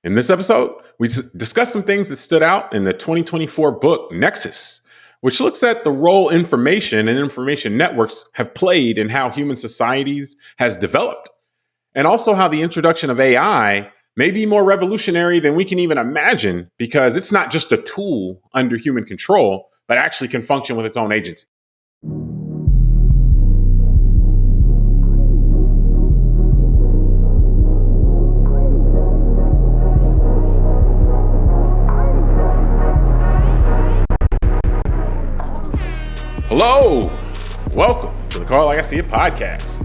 In this episode, we discuss some things that stood out in the 2024 book Nexus, which looks at the role information and information networks have played in how human societies has developed, and also how the introduction of AI may be more revolutionary than we can even imagine because it's not just a tool under human control, but actually can function with its own agency. Hello, welcome to the Call Like I See It podcast.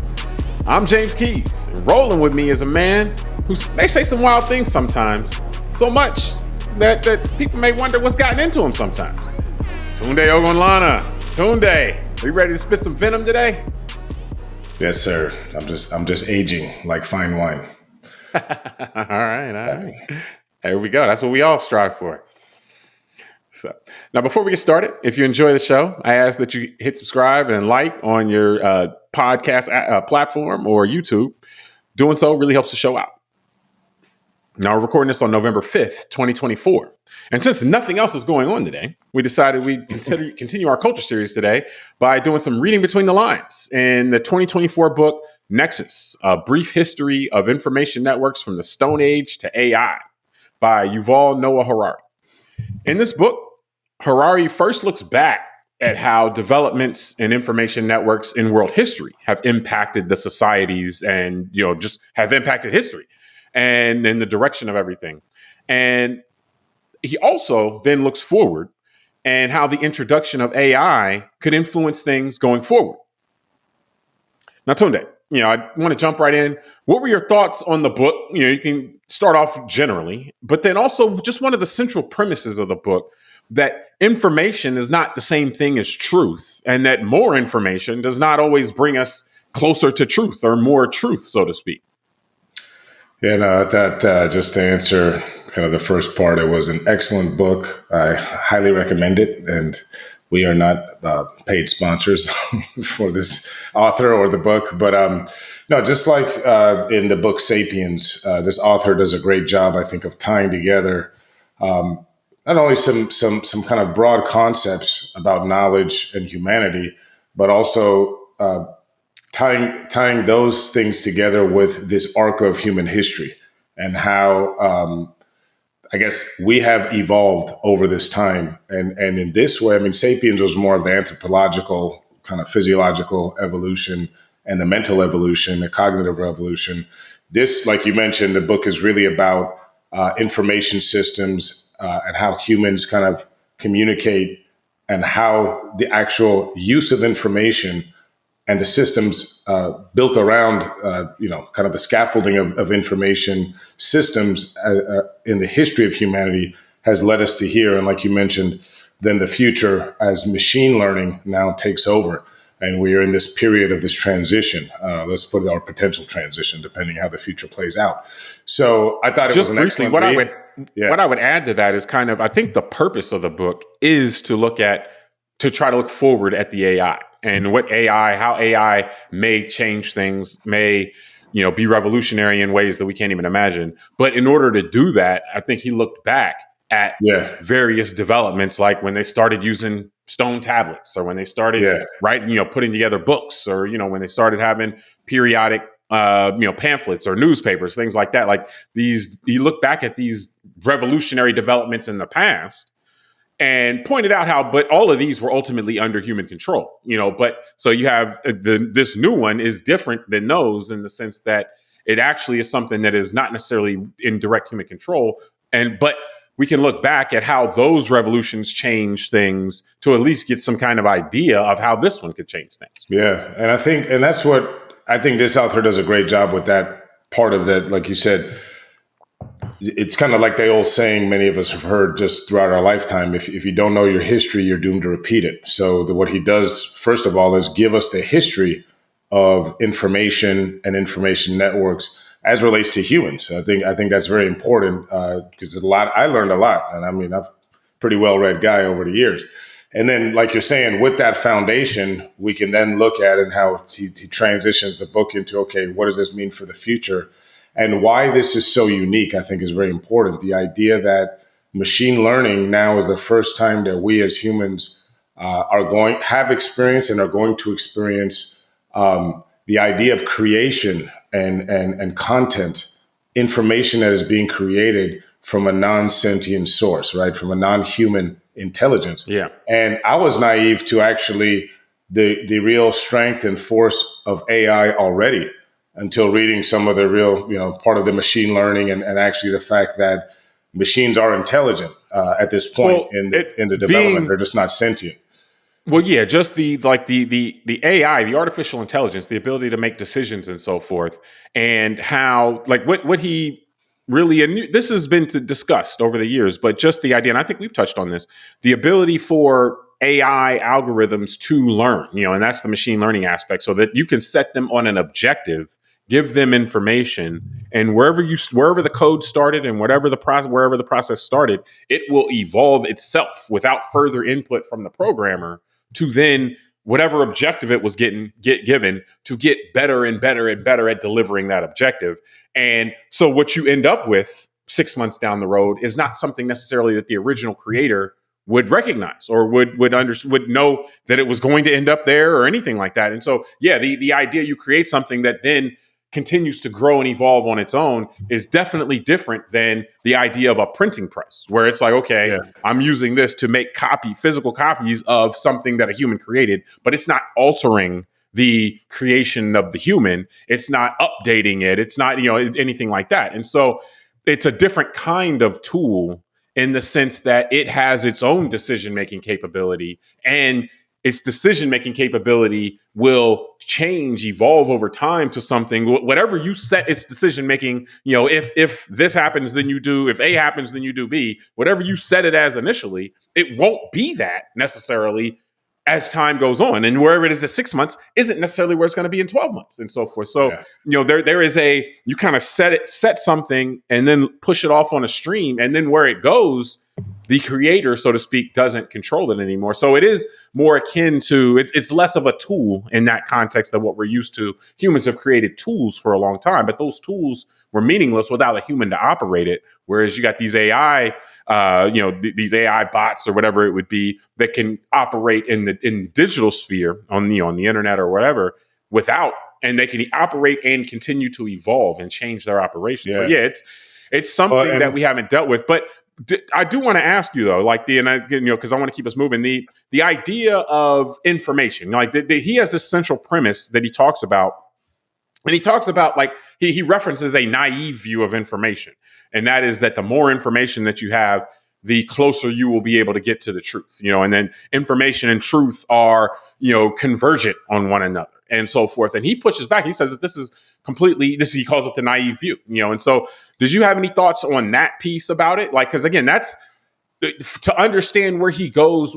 I'm James Keys, and rolling with me is a man who may say some wild things sometimes, so much that people may wonder what's gotten into him sometimes. Tunde Ogunlana. Tunde, are you ready to spit some venom today? Yes, sir. I'm just aging like fine wine. All right. There we go. That's what we all strive for. So now, before we get started, if you enjoy the show, I ask that you hit subscribe and like on your podcast platform or YouTube. Doing so really helps the show out. Now, we're recording this on November 5th, 2024. And since nothing else is going on today, we decided we'd continue our culture series today by doing some reading between the lines in the 2024 book Nexus, A Brief History of Information Networks from the Stone Age to AI by Yuval Noah Harari. In this book, Harari first looks back at how developments in information networks in world history have impacted the societies and, just have impacted history and in the direction of everything. And he also then looks forward and how the introduction of AI could influence things going forward. Now, Tunde, I want to jump right in. What were your thoughts on the book? You can start off generally, but then also just one of the central premises of the book, that information is not the same thing as truth, and that more information does not always bring us closer to truth or more truth, so to speak. Yeah, no, that just to answer kind of the first part, it was an excellent book. I highly recommend it, and we are not paid sponsors for this author or the book, but no, just like in the book Sapiens, this author does a great job, I think, of tying together not only some kind of broad concepts about knowledge and humanity, but also tying those things together with this arc of human history and how I guess we have evolved over this time. And in this way, I mean, Sapiens was more of the anthropological, kind of physiological evolution and the mental evolution, the cognitive revolution. This, like you mentioned, the book is really about information systems and how humans kind of communicate and how the actual use of information and the systems built around, kind of the scaffolding of information systems in the history of humanity has led us to here. And like you mentioned, then the future as machine learning now takes over. And we are in this period of this transition. Let's put it our potential transition, depending how the future plays out. So I thought it was an excellent read. What I would add to that is kind of, I think the purpose of the book is to try to look forward at the AI and how AI may change things, may, be revolutionary in ways that we can't even imagine. But in order to do that, I think he looked back at various developments, like when they started using stone tablets, or when they started writing, putting together books, or, when they started having periodic pamphlets or newspapers, things like that. Like these, he looked back at these revolutionary developments in the past and pointed out how, but all of these were ultimately under human control, but so you have this new one is different than those in the sense that it actually is something that is not necessarily in direct human control. But we can look back at how those revolutions change things to at least get some kind of idea of how this one could change things. Yeah. And that's what I think this author does a great job with, that part of that. Like you said, it's kind of like the old saying many of us have heard just throughout our lifetime. If you don't know your history, you're doomed to repeat it. So what he does, first of all, is give us the history of information and information networks as relates to humans. I think that's very important because I learned a lot. And I mean, I'm a pretty well-read guy over the years. And then, like you're saying, with that foundation, we can then look at and how he transitions the book into, okay, what does this mean for the future? And why this is so unique, I think, is very important. The idea that machine learning now is the first time that we as humans have experienced and are going to experience the idea of creation and content, information that is being created from a non-sentient source, right? From a non-human intelligence. Yeah. And I was naive to actually the real strength and force of AI already until reading some of the real, part of the machine learning and actually the fact that machines are intelligent at this point in the development. They're just not sentient. Well, yeah, just the AI, the artificial intelligence, the ability to make decisions and so forth, and how what he really, and this has been discussed over the years, but just the idea, and I think we've touched on this, the ability for AI algorithms to learn, and that's the machine learning aspect, so that you can set them on an objective, give them information, and wherever the code started and wherever the process started, it will evolve itself without further input from the programmer to then whatever objective it was given to get better and better and better at delivering that objective. And so what you end up with 6 months down the road is not something necessarily that the original creator would recognize or would know that it was going to end up there or anything like that. And so, yeah, the idea you create something that then continues to grow and evolve on its own is definitely different than the idea of a printing press, where it's like, okay, yeah, I'm using this to make physical copies of something that a human created, but it's not altering the creation of the human. It's not updating it. It's not, anything like that. And so it's a different kind of tool in the sense that it has its own decision-making capability, and its decision-making capability will change, evolve over time to something, whatever you set its decision-making, if this happens, then you do, if A happens, then you do B, whatever you set it as initially, it won't be that necessarily as time goes on. And wherever it is at 6 months isn't necessarily where it's going to be in 12 months and so forth. So, yeah, there is you kind of set something and then push it off on a stream, and then where it goes, the creator, so to speak, doesn't control it anymore. So it is more akin to, it's less of a tool in that context than what we're used to. Humans have created tools for a long time, but those tools were meaningless without a human to operate it. Whereas you got these AI, these AI bots or whatever it would be that can operate in the digital sphere on the internet or whatever and they can operate and continue to evolve and change their operations. Yeah. So yeah, it's something that we haven't dealt with, but I do want to ask you though, because I want to keep us moving. The idea of information, he has this central premise that he talks about, and he talks about he references a naive view of information, and that is that the more information that you have, the closer you will be able to get to the truth. And then information and truth are convergent on one another and so forth. And he pushes back. He says that this is he calls it the naive view. And so, did you have any thoughts on that piece about it? Because again, that's to understand where he goes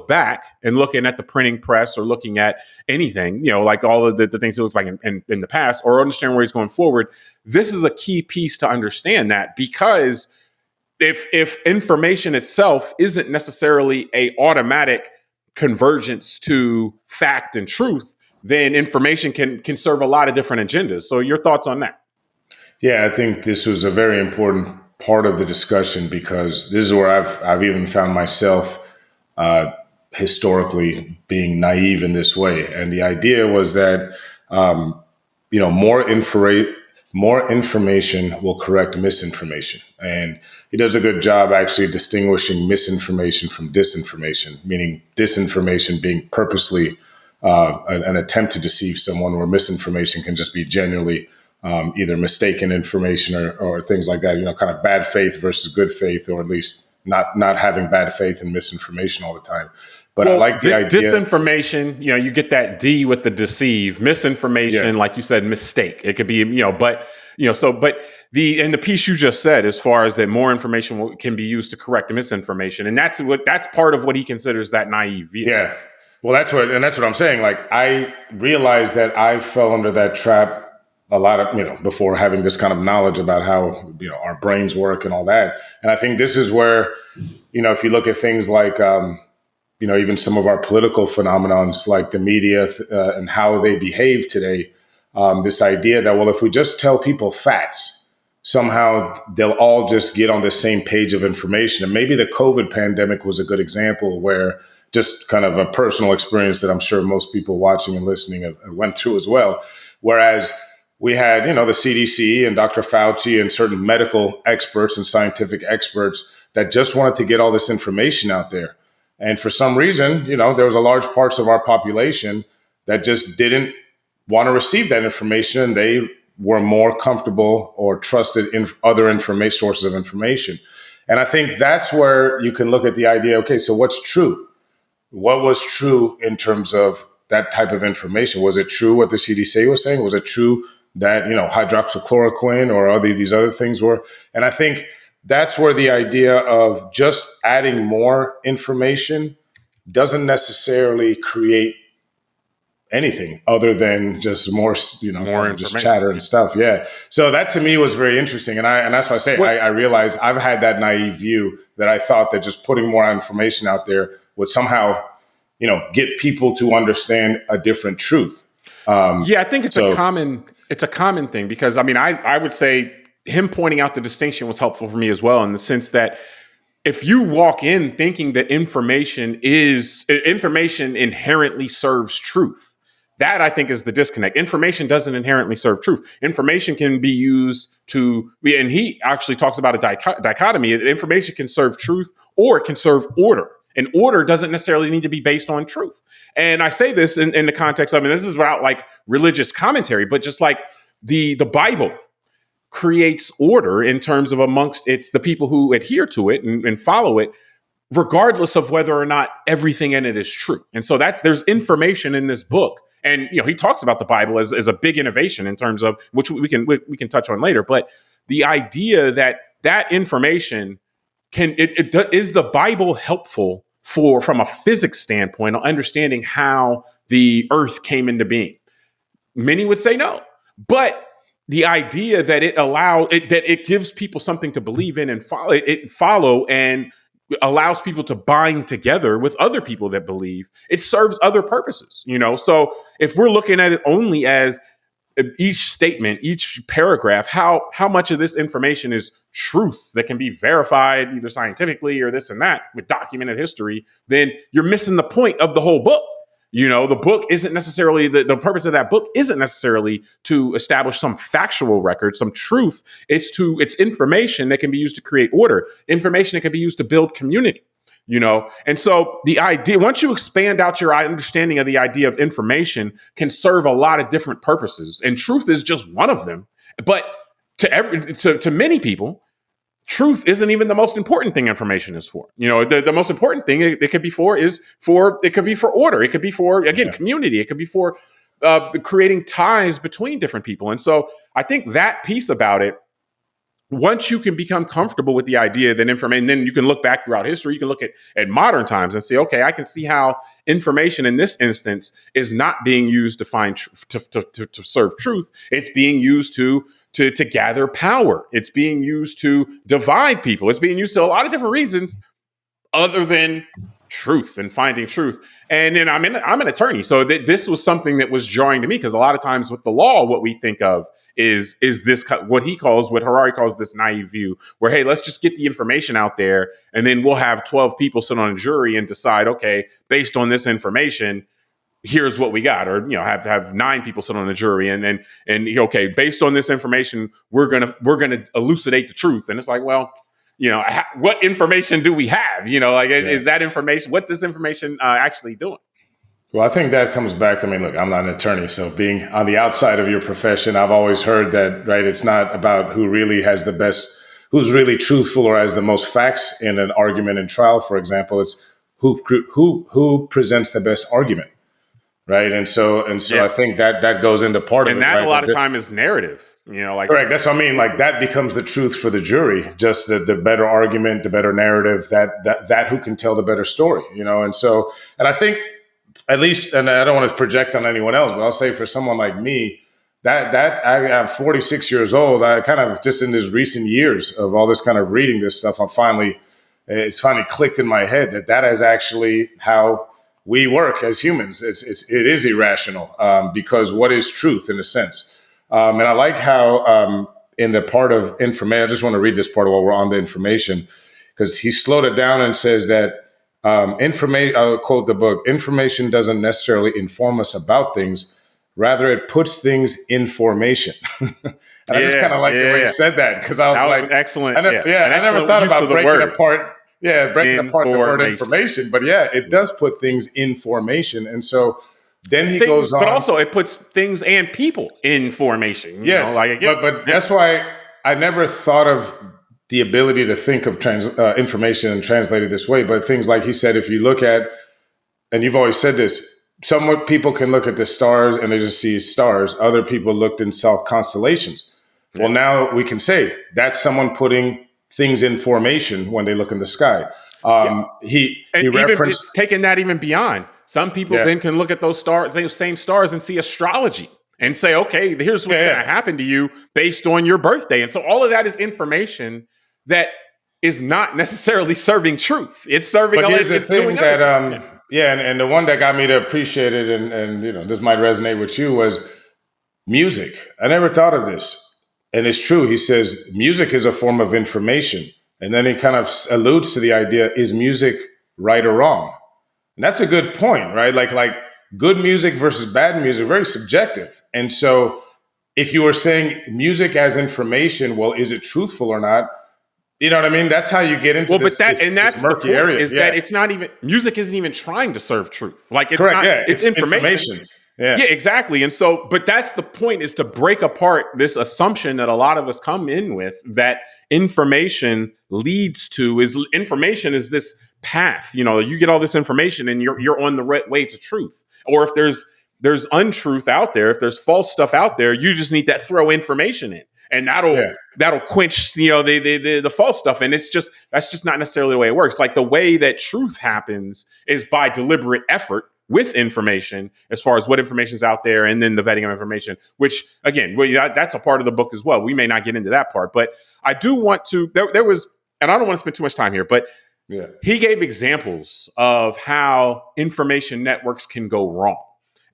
back and looking at the printing press or looking at anything, all of the things it looks like in the past, or understand where he's going forward. This is a key piece to understand that, because if information itself isn't necessarily a automatic convergence to fact and truth, then information can serve a lot of different agendas. So your thoughts on that? Yeah, I think this was a very important part of the discussion, because this is where I've even found myself historically being naive in this way. And the idea was that more information will correct misinformation. And he does a good job actually distinguishing misinformation from disinformation, meaning disinformation being purposely an attempt to deceive someone, where misinformation can just be genuinely either mistaken information or things like that, kind of bad faith versus good faith, or at least not having bad faith and misinformation all the time. But I like the idea. Disinformation, you get that D with the deceive. Misinformation, like you said, mistake. It could be, but the piece you just said, as far as that more information can be used to correct the misinformation. And that's part of what he considers that naive view. Yeah. Well, that's what I'm saying. I realized that I fell under that trap a lot of, before having this kind of knowledge about how, our brains work and all that. And I think this is where, if you look at things like, even some of our political phenomenons like the media and how they behave today, this idea that, well, if we just tell people facts, somehow they'll all just get on the same page of information. And maybe the COVID pandemic was a good example where just kind of a personal experience that I'm sure most people watching and listening have went through as well. Whereas we had, the CDC and Dr. Fauci and certain medical experts and scientific experts that just wanted to get all this information out there. And for some reason, there was a large parts of our population that just didn't want to receive that information. They were more comfortable or trusted in other information sources of information. And I think that's where you can look at the idea, okay, so what's true? What was true in terms of that type of information? Was it true what the CDC was saying? Was it true that, hydroxychloroquine or these other things were? And I think that's where the idea of just adding more information doesn't necessarily create anything other than just more, just chatter and stuff. Yeah. So that to me was very interesting. And that's why I say, I realized I've had that naive view that I thought that just putting more information out there would somehow, get people to understand a different truth. I think it's a common thing because I would say him pointing out the distinction was helpful for me as well, in the sense that if you walk in thinking that information inherently serves truth, that I think is the disconnect. Information doesn't inherently serve truth. Information can be used and he actually talks about a dichotomy. Information can serve truth or it can serve order. And order doesn't necessarily need to be based on truth. And I say this in the context of, this is without like religious commentary, but just like the Bible creates order in terms of amongst the people who adhere to it and follow it, regardless of whether or not everything in it is true. And so there's information in this book. And, he talks about the Bible as a big innovation in terms of, which we can touch on later. But the idea that information is the Bible helpful from a physics standpoint on understanding how the earth came into being? Many would say no, but the idea that it gives people something to believe in and follow and allows people to bind together with other people that believe, it serves other purposes, So if we're looking at it only as each statement, each paragraph, how much of this information is truth that can be verified either scientifically or this and that with documented history, then you're missing the point of the whole book. The book isn't necessarily the purpose of that book isn't necessarily to establish some factual record, some truth. It's information that can be used to create order, information that can be used to build community, And so the idea, once you expand out your understanding of the idea of information, can serve a lot of different purposes. And truth is just one of them. But to many people, truth isn't even the most important thing information is for. The most important thing it could be for it could be for order. It could be for, community. It could be for creating ties between different people. And so I think that piece about it, once you can become comfortable with the idea that information, then you can look back throughout history, you can look at modern times and say, okay, I can see how information in this instance is not being used to find to serve truth. It's being used to gather power. It's being used to divide people. It's being used to a lot of different reasons other than truth and finding truth. And then I'm an attorney. So this was something that was jarring to me, because a lot of times with the law, what we think of is this what Harari calls this naive view, where, hey, let's just get the information out there and then we'll have 12 people sit on a jury and decide, okay, based on this information, here's what we got. Or, have 9 people sit on the jury and okay, based on this information, we're gonna elucidate the truth. And it's like, well, what information do we have? Is that information, what this information actually doing? Well, I think that comes back. Look, I'm not an attorney, so being on the outside of your profession, I've always heard that, right? It's not about who really has the best, who's really truthful or has the most facts in an argument in trial, for example. It's who presents the best argument, right? And so I think that goes into part of it. And that, right? A lot of time is narrative. Correct. That's what I mean. Like, that becomes the truth for the jury. Just the better argument, the better narrative, that who can tell the better story. And I think, at least, and I don't want to project on anyone else, but I'll say for someone like me, that I'm 46 years old. I kind of, just in these recent years of all this kind of reading this stuff, it's finally clicked in my head that is actually how we work as humans. It is irrational because what is truth in a sense? And I like how in the part of information, I just want to read this part while we're on the information, because he slowed it down and says that information, I'll quote the book, information doesn't necessarily inform us about things. Rather, it puts things in formation. And I just kind of like the way he said that, because I was that like, was excellent. I never thought about breaking apart the word information. But it does put things in formation. And so then he goes on. But also it puts things and people in formation. Yes, but that's why I never thought of the ability to think of information and translate it this way. But things like he said, if you look at, and you've always said this, some people can look at the stars and they just see stars. Other people looked and saw constellations. Well, now we can say that's someone putting things in formation when they look in the sky. He referenced taking that even beyond. Some people then can look at those stars, those same stars, and see astrology and say, okay, here's what's going to happen to you based on your birthday. And so all of that is information that is not necessarily serving truth. It's serving. But here's the thing that and the one that got me to appreciate it, and this might resonate with you, was music. I never thought of this. And it's true. He says music is a form of information. And then he kind of alludes to the idea, is music right or wrong? And that's a good point, right? Like good music versus bad music, very subjective. And so if you were saying music as information, well, is it truthful or not? You know what I mean? That's how you get into this murky area. Is that it's not even, music isn't even trying to serve truth. Like it's correct. It's information. Yeah, exactly. And so, but that's the point, is to break apart this assumption that a lot of us come in with, that information is this path. You get all this information and you're on the right way to truth. Or if there's untruth out there, if there's false stuff out there, you just need to throw information in. And that'll quench, the false stuff. And that's just not necessarily the way it works. Like the way that truth happens is by deliberate effort with information, as far as what information is out there, and then the vetting of information, which again, that's a part of the book as well. We may not get into that part, but I do want to, there was, and I don't want to spend too much time here, but he gave examples of how information networks can go wrong.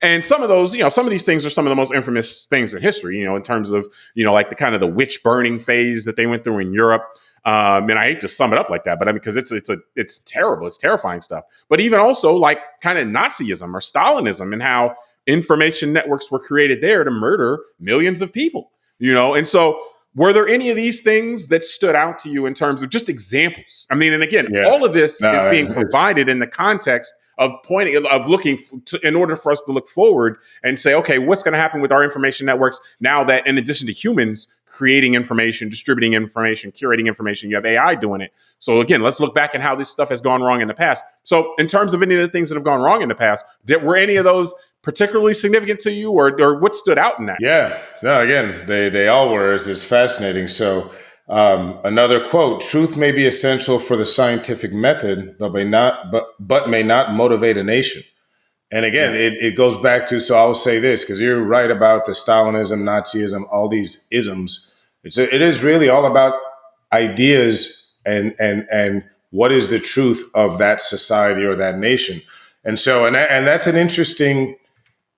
And some of those, some of these things are some of the most infamous things in history, in terms of, like the kind of the witch burning phase that they went through in Europe. And I hate to sum it up like that, but I mean, because it's terrible, it's terrifying stuff. But even also like kind of Nazism or Stalinism, and how information networks were created there to murder millions of people, And so, were there any of these things that stood out to you in terms of just examples? I mean, and again, all of this is being provided in the context of looking in order for us to look forward and say, okay, what's going to happen with our information networks now that, in addition to humans creating information, distributing information, curating information, you have AI doing it. So again, let's look back at how this stuff has gone wrong in the past. So in terms of any of the things that have gone wrong in the past, were any of those particularly significant to you, or what stood out in that? Yeah, no, again, they all were. It's fascinating. So another quote: "Truth may be essential for the scientific method, but may not motivate a nation." And again, it goes back to, so I'll say this, because you're right about the Stalinism, Nazism, all these isms. It is really all about ideas and what is the truth of that society or that nation. And so, and that's an interesting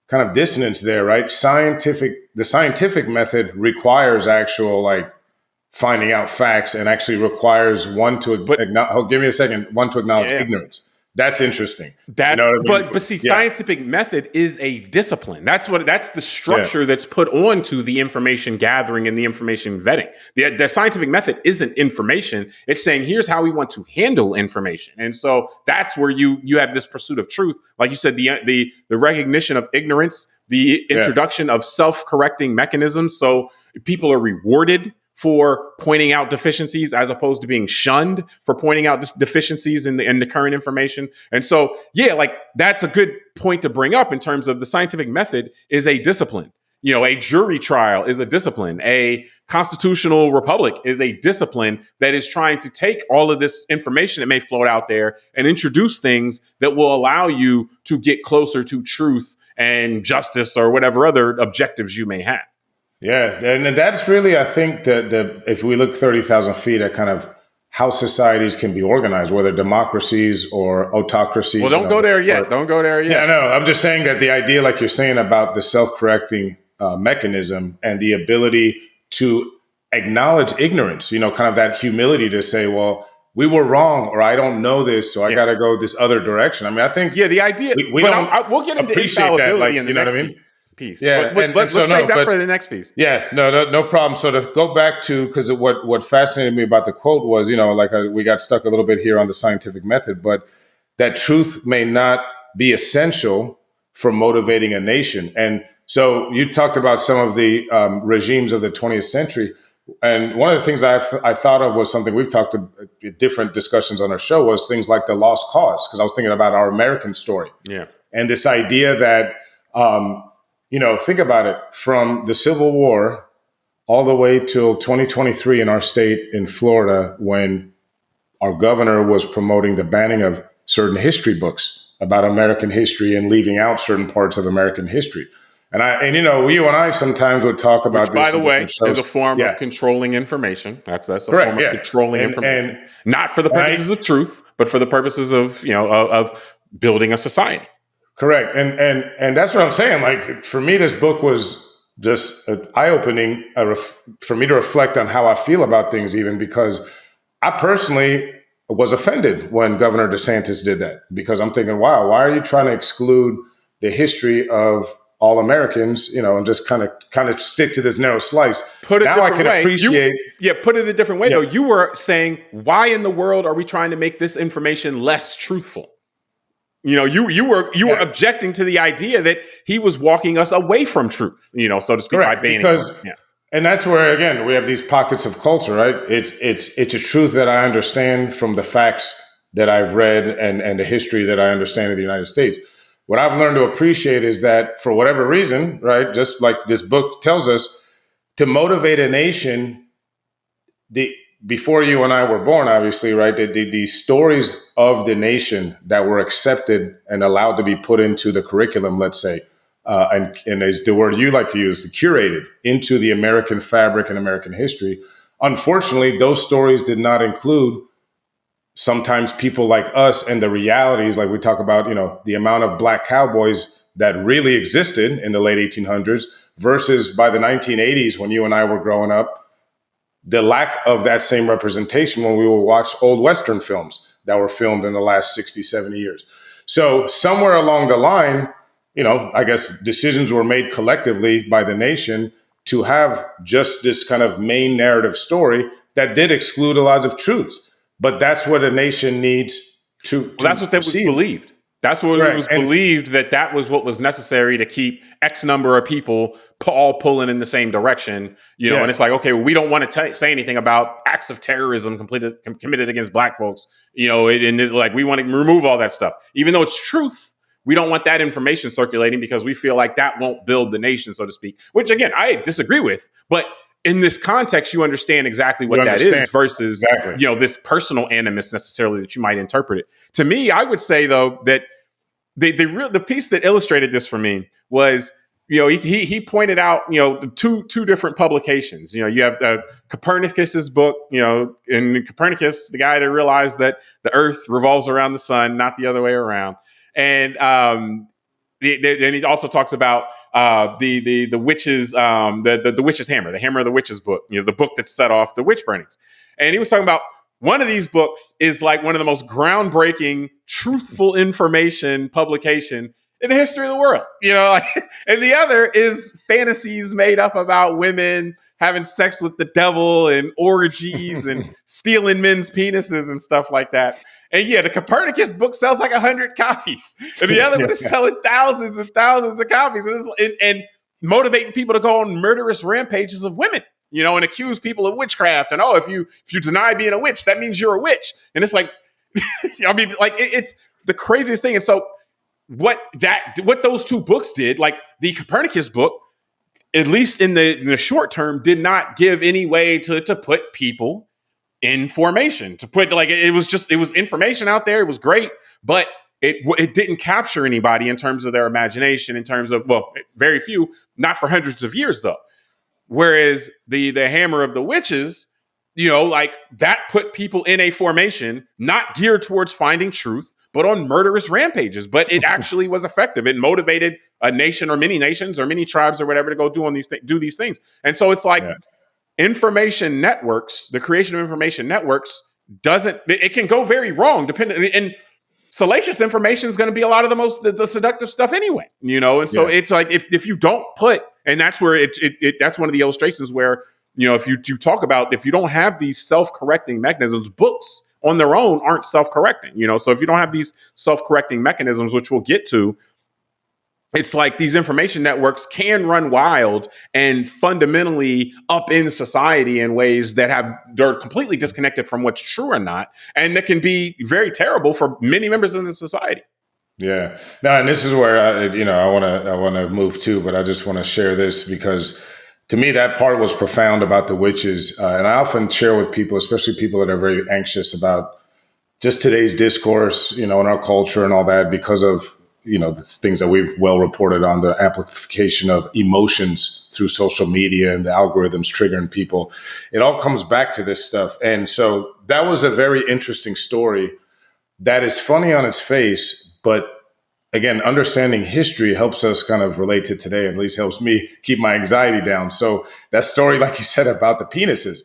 kind of dissonance there, right? The scientific method requires actual finding out facts, and actually requires one to acknowledge ignorance. That's interesting. But see, scientific method is a discipline. That's the structure that's put onto the information gathering and the information vetting. The scientific method isn't information. It's saying, here's how we want to handle information. And so that's where you have this pursuit of truth. Like you said, the recognition of ignorance, the introduction of self-correcting mechanisms. So people are rewarded for pointing out deficiencies, as opposed to being shunned for pointing out deficiencies in the current information. And so, that's a good point to bring up in terms of the scientific method is a discipline. A jury trial is a discipline. A constitutional republic is a discipline that is trying to take all of this information that may float out there and introduce things that will allow you to get closer to truth and justice, or whatever other objectives you may have. Yeah, and that's really, I think, that if we look 30,000 feet at kind of how societies can be organized, whether democracies or autocracies. Well, don't go there yet. Don't go there yet. Yeah, no, I'm just saying that the idea, like you're saying about the self-correcting mechanism and the ability to acknowledge ignorance, kind of that humility to say, well, we were wrong, or I don't know this, so I got to go this other direction. I mean, I think the idea. we don't we'll get into appreciate that, like, in the you know next what I mean? Piece. Yeah, let's save that for the next piece. Yeah, no problem. So to go back to, because what fascinated me about the quote was, we got stuck a little bit here on the scientific method, but that truth may not be essential for motivating a nation. And so you talked about some of the regimes of the 20th century. And one of the things I thought of was something we've talked about in different discussions on our show, was things like the lost cause, because I was thinking about our American story. Yeah. And this idea that, think about it, from the Civil War all the way till 2023 in our state in Florida, when our governor was promoting the banning of certain history books about American history and leaving out certain parts of American history. And you and I sometimes would talk about Which, this. By the way, is a form of controlling information. That's a correct, form of controlling information. And not for the purposes of truth, but for the purposes of building a society. Correct. And that's what I'm saying. Like, for me, this book was just eye-opening for me to reflect on how I feel about things, even because I personally was offended when Governor DeSantis did that, because I'm thinking, wow, why are you trying to exclude the history of all Americans, and just kind of stick to this narrow slice? Put it now I can way. appreciate. Put it a different way, though. You were saying, why in the world are we trying to make this information less truthful? You were objecting to the idea that he was walking us away from truth, so to speak, correct, by banning because, and that's where, again, we have these pockets of culture, right? It's a truth that I understand from the facts that I've read and the history that I understand of the United States. What I've learned to appreciate is that, for whatever reason, right, just like this book tells us, to motivate a nation, before you and I were born, obviously, right, the stories of the nation that were accepted and allowed to be put into the curriculum, let's say, and is the word you like to use, curated into the American fabric and American history. Unfortunately, those stories did not include sometimes people like us and the realities, like we talk about, the amount of black cowboys that really existed in the late 1800s versus by the 1980s, when you and I were growing up, the lack of that same representation when we would watch old Western films that were filmed in the last 60, 70 years. So somewhere along the line, I guess decisions were made collectively by the nation to have just this kind of main narrative story that did exclude a lot of truths. But that's what a nation needs to that's what was believed. That's what it was believed, that was what was necessary to keep X number of people all pulling in the same direction, and it's like, okay, well, we don't want to say anything about acts of terrorism committed against black folks, and like, we want to remove all that stuff. Even though it's truth, we don't want that information circulating because we feel like that won't build the nation, so to speak, which, again, I disagree with. But in this context, you understand exactly what that is versus, this personal animus necessarily that you might interpret it. To me, I would say, though, that the piece that illustrated this for me was, he pointed out, two different publications. You have Copernicus's book, and Copernicus, the guy that realized that the Earth revolves around the sun, not the other way around. And then he also talks about the witches, the witch's hammer, the hammer of the witches book, the book that set off the witch burnings. And he was talking about one of these books is like one of the most groundbreaking, truthful information publication in the history of the world, and the other is fantasies made up about women having sex with the devil and orgies and stealing men's penises and stuff like that. And the Copernicus book sells like 100 copies, and the other one is selling thousands and thousands of copies, and motivating people to go on murderous rampages of women, and accuse people of witchcraft. And if you deny being a witch, that means you're a witch. And it's like, it's the craziest thing. And so what those two books did, like the Copernicus book, at least in the short term, did not give any way to put people in formation, to put, like, it was information out there. It was great, but it didn't capture anybody in terms of their imagination, in terms of, well, very few, not for hundreds of years though. Whereas the hammer of the witches like that put people in a formation not geared towards finding truth, but on murderous rampages. But it actually was effective. It motivated a nation or many nations or many tribes or whatever to go do these things. And so it's like information networks, the creation of information networks it can go very wrong depending. And salacious information is going to be a lot of the seductive stuff anyway, And so it's like, if you don't put, and that's where that's one of the illustrations where, if you talk about, if you don't have these self-correcting mechanisms, books on their own aren't self-correcting, So if you don't have these self-correcting mechanisms, which we'll get to, it's like these information networks can run wild and fundamentally upend society in ways that they're completely disconnected from what's true or not. And that can be very terrible for many members of the society. Yeah. No, and this is where I want to move to, but I just want to share this because to me, that part was profound about the witches. And I often share with people, especially people that are very anxious about just today's discourse, in our culture and all that, because of, the things that we've well reported on, the amplification of emotions through social media and the algorithms triggering people. It all comes back to this stuff. And so that was a very interesting story that is funny on its face, but again, understanding history helps us kind of relate to today, at least helps me keep my anxiety down. So that story, like you said, about the penises,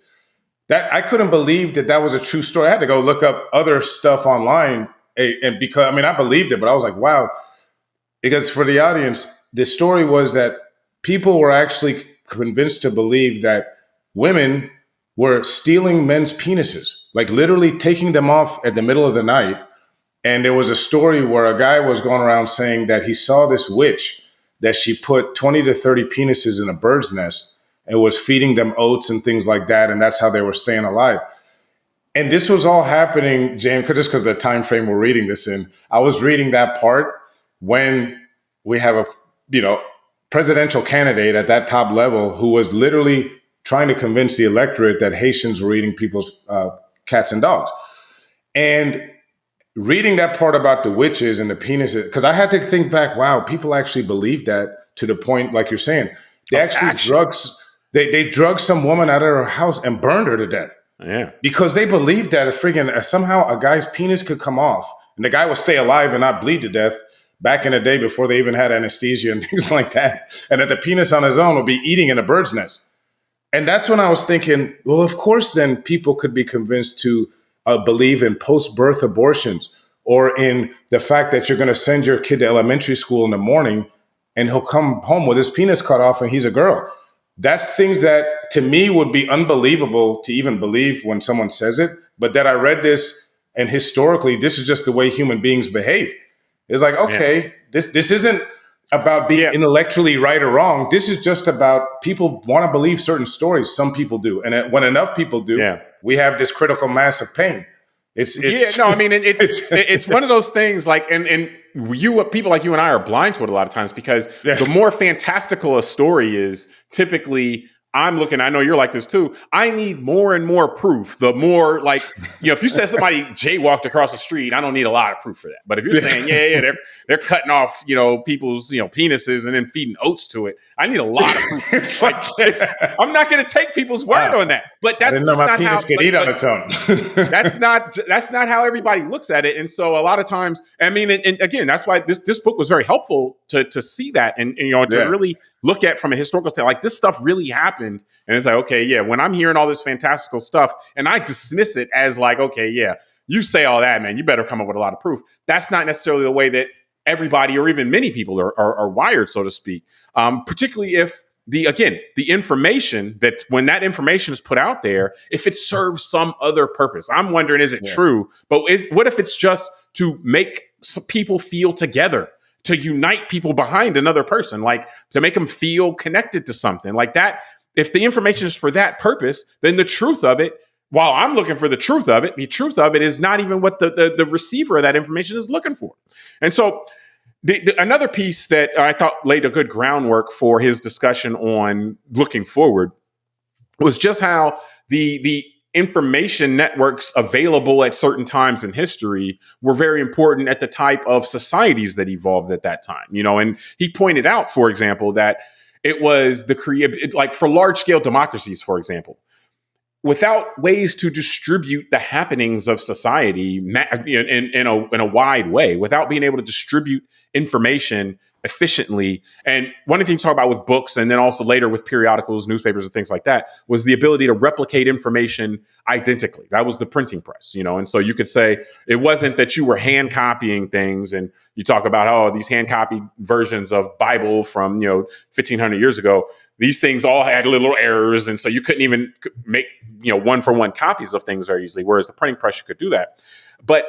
that I couldn't believe that was a true story. I had to go look up other stuff online. And because, I believed it, but I was like, wow. Because for the audience, the story was that people were actually convinced to believe that women were stealing men's penises, like literally taking them off at the middle of the night. And there was a story where a guy was going around saying that he saw this witch, that she put 20 to 30 penises in a bird's nest and was feeding them oats and things like that. And that's how they were staying alive. And this was all happening, James, just because of the time frame we're reading this in. I was reading that part when we have a presidential candidate at that top level who was literally trying to convince the electorate that Haitians were eating people's cats and dogs. And reading that part about the witches and the penises, because I had to think back, wow, people actually believe that to the point, like you're saying, they they drugged some woman out of her house and burned her to death. Yeah. Because they believed that somehow a guy's penis could come off and the guy would stay alive and not bleed to death back in the day before they even had anesthesia and things like that. And that the penis on his own would be eating in a bird's nest. And that's when I was thinking, well, of course, then people could be convinced to believe in post-birth abortions or in the fact that you're going to send your kid to elementary school in the morning and he'll come home with his penis cut off and he's a girl. That's things that to me would be unbelievable to even believe when someone says it, but that I read this and historically, this is just the way human beings behave. It's like, okay, this isn't about being intellectually right or wrong. This is just about people want to believe certain stories. Some people do. And when enough people do, we have this critical mass of pain. It's one of those things like, and people like you and I are blind to it a lot of times because the more fantastical a story is, typically I'm looking, I know you're like this too. I need more and more proof. The more like, if you said somebody jaywalked across the street, I don't need a lot of proof for that. But if you're saying, they're cutting off, people's, penises and then feeding oats to it, I need a lot of proof. I'm not going to take people's word on that. But that's just not how penis can eat on its own. that's not how everybody looks at it. And so a lot of times, and again, that's why this book was very helpful to see that and to really look at from a historical standpoint, like this stuff really happened. And it's like, okay, when I'm hearing all this fantastical stuff and I dismiss it as like, okay, you say all that, man, you better come up with a lot of proof. That's not necessarily the way that everybody or even many people are wired, so to speak. Particularly if the information that when that information is put out there, if it serves some other purpose, I'm wondering, is it true? But what if it's just to make people feel together, to unite people behind another person, like to make them feel connected to something like that? If the information is for that purpose, then the truth of it, while I'm looking for the truth of it is not even what the receiver of that information is looking for. And so another piece that I thought laid a good groundwork for his discussion on looking forward was just how the information networks available at certain times in history were very important at the type of societies that evolved at that time. And he pointed out, for example, that it was like for large scale democracies, for example, without ways to distribute the happenings of society in a wide way, without being able to distribute information efficiently. And one of the things you talk about with books, and then also later with periodicals, newspapers, and things like that, was the ability to replicate information identically. That was the printing press, and so you could say it wasn't that you were hand copying things, and you talk about, oh, these hand copied versions of Bible from 1500 years ago. These things all had little errors, and so you couldn't even make one for one copies of things very easily. Whereas the printing press, you could do that. But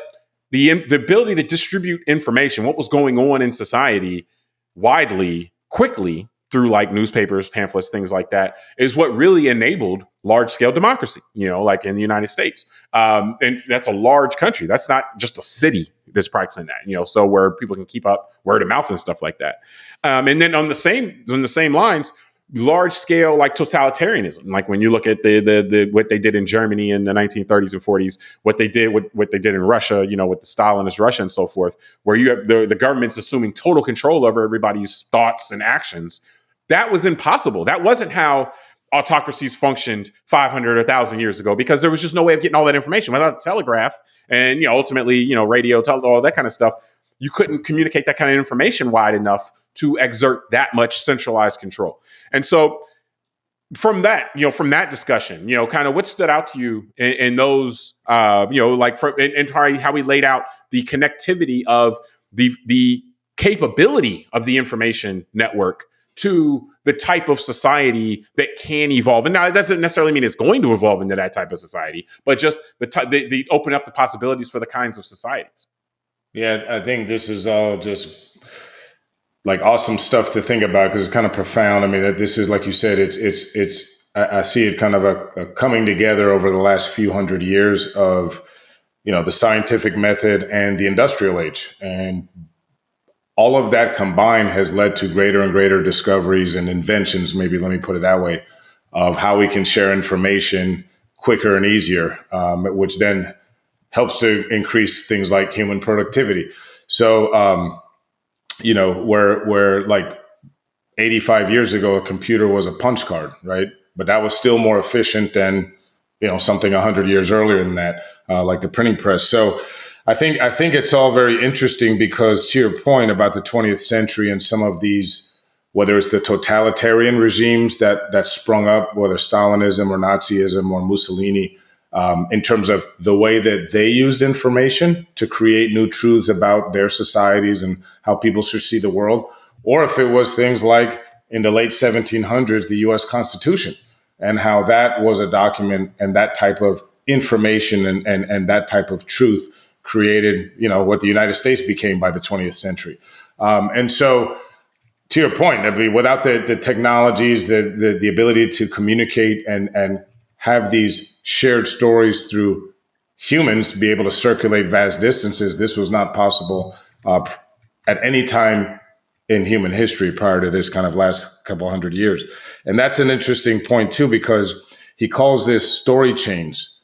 the ability to distribute information, what was going on in society, widely, quickly through like newspapers, pamphlets, things like that, is what really enabled large scale democracy. Like in the United States, and that's a large country. That's not just a city that's practicing that. So where people can keep up word of mouth and stuff like that. And then on the same lines, large scale like totalitarianism, like when you look at the what they did in Germany in the 1930s and 40s, what they did in Russia, with the Stalinist Russia and so forth, where you have the government's assuming total control over everybody's thoughts and actions. That was impossible. That wasn't how autocracies functioned 500 or 1,000 years ago, because there was just no way of getting all that information without the telegraph and ultimately radio, all that kind of stuff. You couldn't communicate that kind of information wide enough to exert that much centralized control. And so from that discussion, kind of what stood out to you in those, like in how we laid out the connectivity of the capability of the information network to the type of society that can evolve. And now it doesn't necessarily mean it's going to evolve into that type of society, but just the open up the possibilities for the kinds of societies. Yeah, I think this is all just like awesome stuff to think about, because it's kind of profound. I mean, this is, like you said, I see it kind of a coming together over the last few hundred years of, the scientific method and the industrial age. And all of that combined has led to greater and greater discoveries and inventions, maybe let me put it that way, of how we can share information quicker and easier, which then helps to increase things like human productivity. So, where like 85 years ago, a computer was a punch card, right? But that was still more efficient than, something 100 years earlier than that, like the printing press. So I think it's all very interesting, because to your point about the 20th century and some of these, whether it's the totalitarian regimes that sprung up, whether Stalinism or Nazism or Mussolini, in terms of the way that they used information to create new truths about their societies and how people should see the world, or if it was things like in the late 1700s, the U.S. Constitution, and how that was a document, and that type of information and that type of truth created, what the United States became by the 20th century. And so, to your point, I mean, without the technologies, the ability to communicate and have these shared stories through humans be able to circulate vast distances, this was not possible at any time in human history prior to this kind of last couple hundred years. And that's an interesting point too, because he calls this story chains,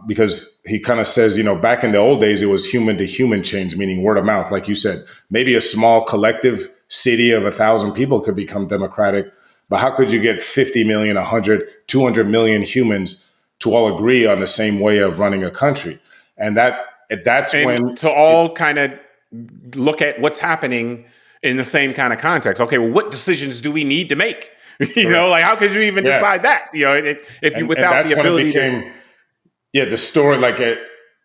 because he kind of says, back in the old days, it was human to human chains, meaning word of mouth. Like you said, maybe a small collective city of 1,000 people could become democratic, but how could you get 50 million, 100, 200 million humans to all agree on the same way of running a country? And that's when to all kind of look at what's happening in the same kind of context. Okay, well, what decisions do we need to make? Like how could you even decide that? If you without the ability the story, like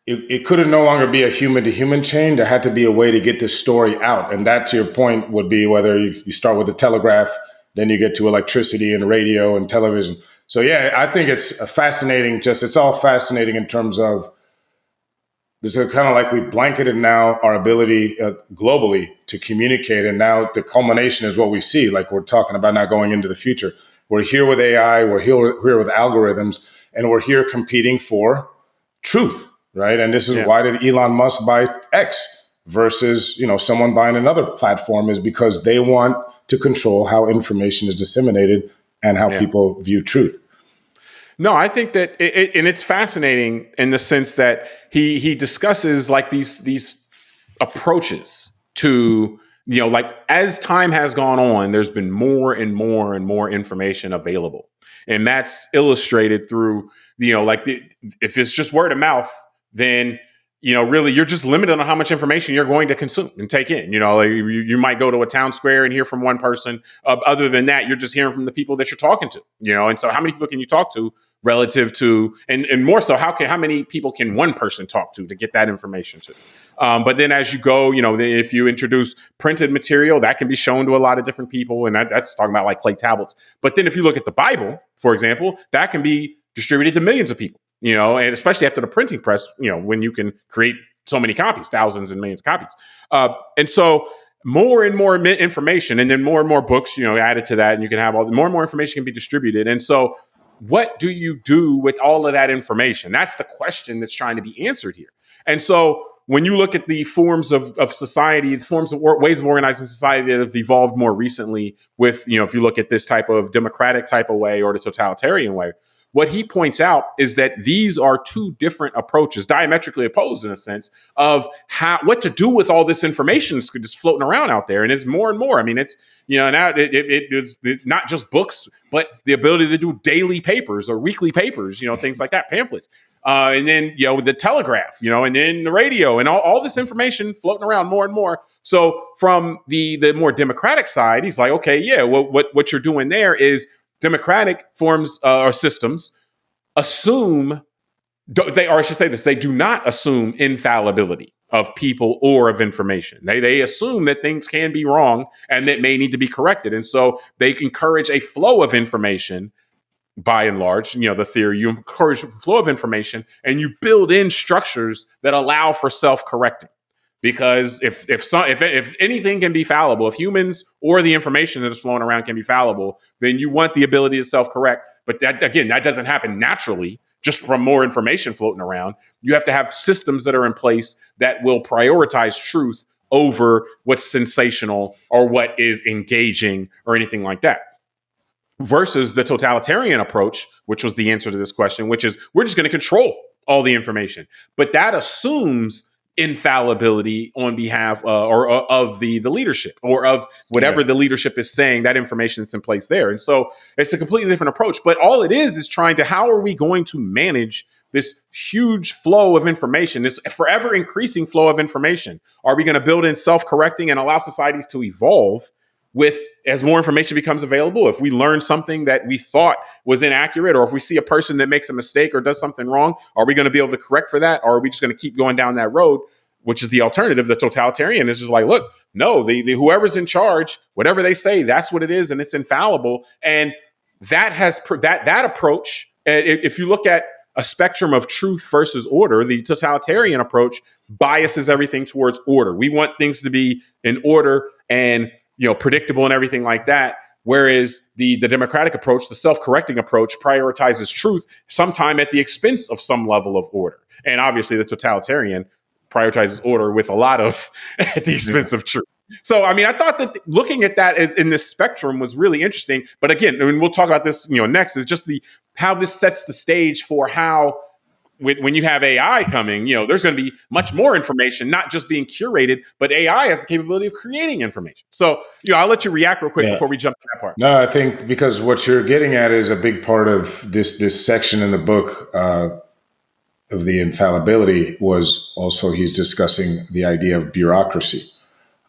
it couldn't no longer be a human to human chain. There had to be a way to get this story out, and that, to your point, would be whether you start with the telegraph, then you get to electricity and radio and television. So yeah, I think it's fascinating. It's all fascinating in terms of this is kind of like we've blanketed now our ability globally to communicate. And now the culmination is what we see, like we're talking about now going into the future. We're here with AI, we're here with algorithms, and we're here competing for truth, right? And this is why did Elon Musk buy X versus, someone buying another platform, is because they want to control how information is disseminated and how people view truth. No, I think that it's fascinating in the sense that he discusses like these approaches to, like as time has gone on, there's been more and more and more information available. And that's illustrated through, if it's just word of mouth, then, really you're just limited on how much information you're going to consume and take in. Like you might go to a town square and hear from one person. Other than that, you're just hearing from the people that you're talking to, and so how many people can you talk to relative to, and more so, how many people can one person talk to get that information to? But then as you go, if you introduce printed material, that can be shown to a lot of different people. And that's talking about like clay tablets. But then if you look at the Bible, for example, that can be distributed to millions of people, and especially after the printing press, when you can create so many copies, thousands and millions of copies. And so more and more information, and then more and more books, added to that, and you can have more and more information can be distributed. And so what do you do with all of that information? That's the question that's trying to be answered here. And so when you look at the forms of society, the forms of ways of organizing society that have evolved more recently with, if you look at this type of democratic type of way or the totalitarian way, what he points out is that these are two different approaches, diametrically opposed in a sense, of what to do with all this information that's floating around out there. And it's more and more. I mean, it's, now it's not just books, but the ability to do daily papers or weekly papers, things like that, pamphlets. And then, the telegraph, and then the radio and all this information floating around more and more. So from the more democratic side, he's like, okay, yeah, what you're doing there is democratic forms or systems assume, I should say this, they do not assume infallibility of people or of information. They assume that things can be wrong and that may need to be corrected. And so they encourage a flow of information. By and large, the theory, you encourage the flow of information and you build in structures that allow for self-correcting. Because if anything can be fallible, if humans or the information that is flowing around can be fallible, then you want the ability to self-correct. But that doesn't happen naturally just from more information floating around. You have to have systems that are in place that will prioritize truth over what's sensational or what is engaging or anything like that. Versus the totalitarian approach, which was the answer to this question, which is we're just going to control all the information. But that assumes infallibility on behalf of the leadership or of whatever the leadership is saying, that information that's in place there. And so it's a completely different approach. But all it is trying to, how are we going to manage this huge flow of information, this forever increasing flow of information? Are we going to build in self-correcting and allow societies to evolve with as more information becomes available? If we learn something that we thought was inaccurate, or if we see a person that makes a mistake or does something wrong, are we going to be able to correct for that? Or are we just going to keep going down that road, which is the alternative? The totalitarian is just like, look, no, the whoever's in charge, whatever they say, that's what it is. And it's infallible. And that has that approach. If you look at a spectrum of truth versus order, the totalitarian approach biases everything towards order. We want things to be in order and predictable and everything like that. Whereas the democratic approach, the self-correcting approach, prioritizes truth, sometime at the expense of some level of order. And obviously the totalitarian prioritizes order with a lot of at the expense of truth. So, I mean, I thought that looking at that in this spectrum was really interesting. But again, we'll talk about this, next, is just how this sets the stage for how, when you have AI coming, there's going to be much more information, not just being curated, but AI has the capability of creating information. So, I'll let you react real quick before we jump to that part. No, I think because what you're getting at is a big part of this section in the book of the infallibility was also, he's discussing the idea of bureaucracy,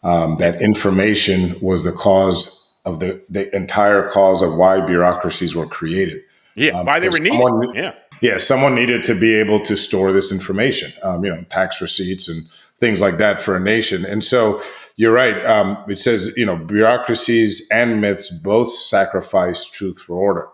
that information was the cause of the entire cause of why bureaucracies were created. Yeah, why they were needed. Yeah, someone needed to be able to store this information, tax receipts and things like that for a nation. And so you're right. It says, bureaucracies and myths both sacrifice truth for order.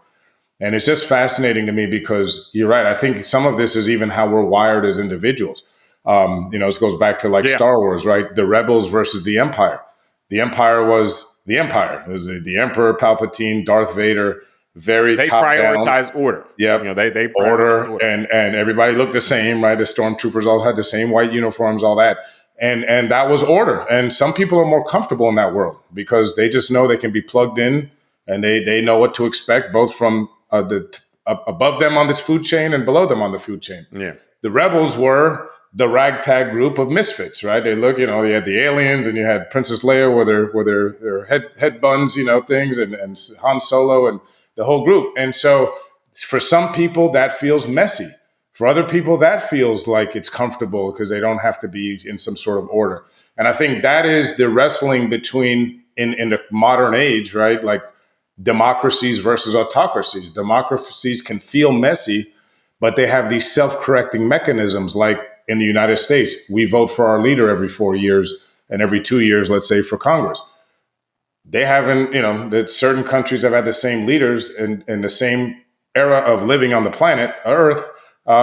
And it's just fascinating to me because you're right. I think some of this is even how we're wired as individuals. This goes back to Star Wars, right? The rebels versus the Empire. The Empire was the Empire. It was the Emperor Palpatine, Darth Vader. They prioritize order. Yeah, they order, and everybody looked the same, right? The stormtroopers all had the same white uniforms, all that, and that was order. And some people are more comfortable in that world because they just know they can be plugged in, and they know what to expect, both from above them on this food chain and below them on the food chain. Yeah, the rebels were the ragtag group of misfits, right? They look, you had the aliens, and you had Princess Leia with their head buns, things, and Han Solo, and the whole group. And so for some people that feels messy. For other people that feels like it's comfortable because they don't have to be in some sort of order. And I think that is the wrestling between in the modern age, right? Like democracies versus autocracies. Democracies can feel messy, but they have these self-correcting mechanisms. Like in the United States, we vote for our leader every 4 years and every 2 years, let's say, for Congress. They haven't, that certain countries have had the same leaders in the same era of living on the planet Earth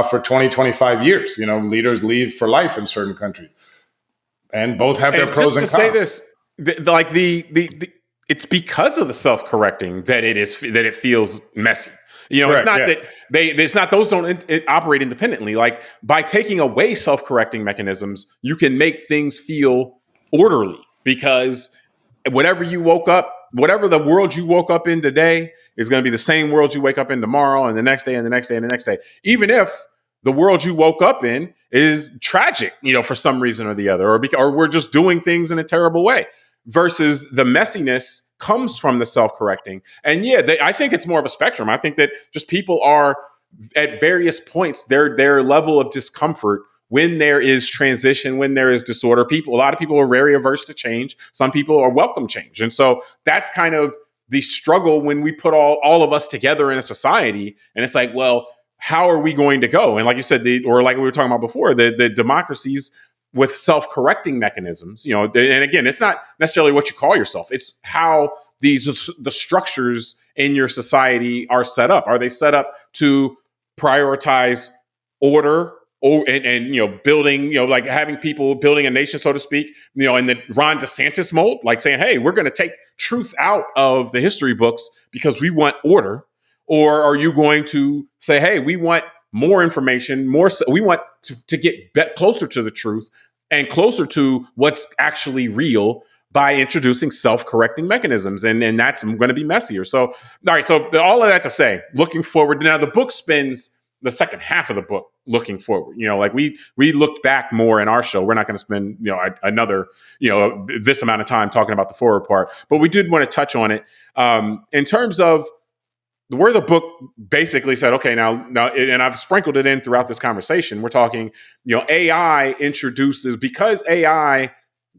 for 20, 25 years. Leaders leave for life in certain countries. And both have their pros and cons. Just to say this, it's because of the self-correcting that it feels messy. It's not that it's not those don't operate independently. Like by taking away self-correcting mechanisms, you can make things feel orderly because whatever the world you woke up in today is going to be the same world you wake up in tomorrow and the next day and the next day and the next day. Even if the world you woke up in is tragic, for some reason or the other, or we're just doing things in a terrible way, versus the messiness comes from the self-correcting. And I think it's more of a spectrum. I think that just people are at various points, their level of discomfort when there is transition, when there is disorder. A lot of people are very averse to change. Some people are welcome change. And so that's kind of the struggle when we put all of us together in a society. And it's like, well, how are we going to go? And like you said, or like we were talking about before, the democracies with self-correcting mechanisms, and again, it's not necessarily what you call yourself. It's how the structures in your society are set up. Are they set up to prioritize order and building, like having people building a nation, so to speak, in the Ron DeSantis mold, like saying, hey, we're going to take truth out of the history books because we want order? Or are you going to say, hey, we want more information, we want to get closer to the truth and closer to what's actually real by introducing self-correcting mechanisms. And that's going to be messier. So, all right. So all of that to say, looking forward. Now, the book spends the second half of the book looking forward. Like we looked back more in our show. We're not going to spend, another, this amount of time talking about the forward part, but we did want to touch on it in terms of where the book basically said, okay, now, and I've sprinkled it in throughout this conversation. We're talking, AI introduces, because AI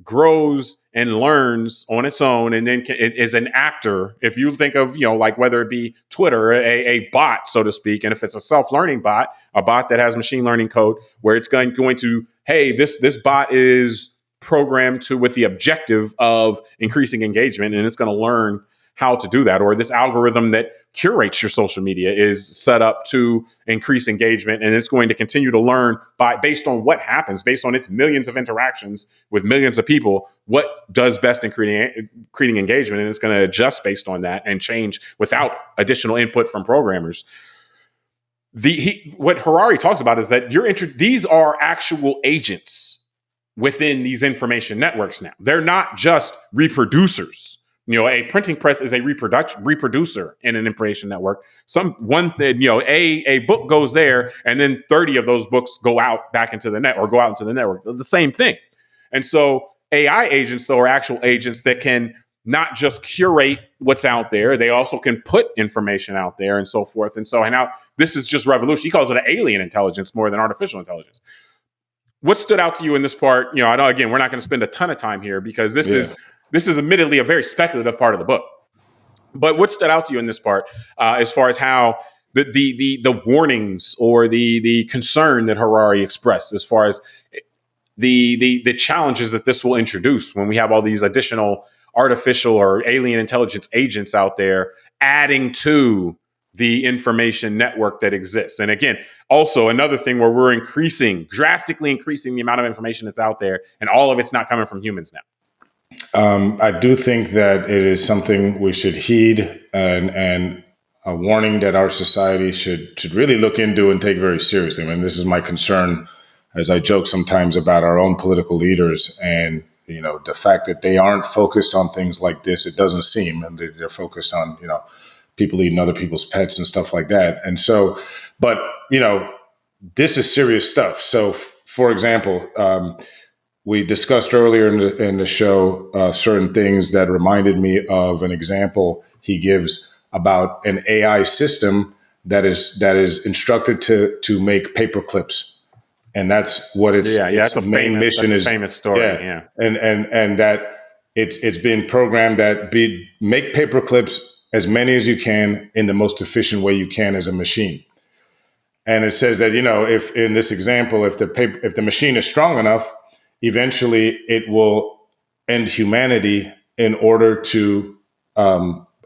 grows and learns on its own, and then it is an actor. If you think of, like whether it be Twitter, a bot, so to speak, and if it's a self-learning bot, a bot that has machine learning code, where it's going to, hey, this bot is programmed with the objective of increasing engagement, and it's going to learn how to do that. Or this algorithm that curates your social media is set up to increase engagement, and it's going to continue to learn based on what happens, based on its millions of interactions with millions of people, what does best in creating engagement, and it's going to adjust based on that and change without additional input from programmers. What Harari talks about is that these are actual agents within these information networks now. They're not just reproducers. A printing press is a reproducer in an information network. A book goes there, and then 30 of those books go out back into the net or go out into the network. They're the same thing. And so AI agents, though, are actual agents that can not just curate what's out there, they also can put information out there and so forth. And now this is just revolution. He calls it an alien intelligence more than artificial intelligence. What stood out to you in this part? I know, again, we're not going to spend a ton of time here because this is admittedly a very speculative part of the book. But what stood out to you in this part, as far as how the warnings or the concern that Harari expressed, as far as the challenges that this will introduce when we have all these additional artificial or alien intelligence agents out there adding to the information network that exists? And again, also another thing where we're drastically increasing the amount of information that's out there, and all of it's not coming from humans now. I do think that it is something we should heed, and a warning that our society should really look into and take very seriously. I mean, this is my concern, as I joke sometimes about our own political leaders, and the fact that they aren't focused on things like this. It doesn't seem, and they're focused on people eating other people's pets and stuff like that. And so, but this is serious stuff. So, for example, we discussed earlier in the show certain things that reminded me of an example he gives about an AI system that is instructed to make paper clips, and that's what its main mission is. Famous story, yeah. And that it's been programmed that make paper clips as many as you can in the most efficient way you can as a machine. And it says that, if in this example, if the machine is strong enough, eventually it will end humanity in order to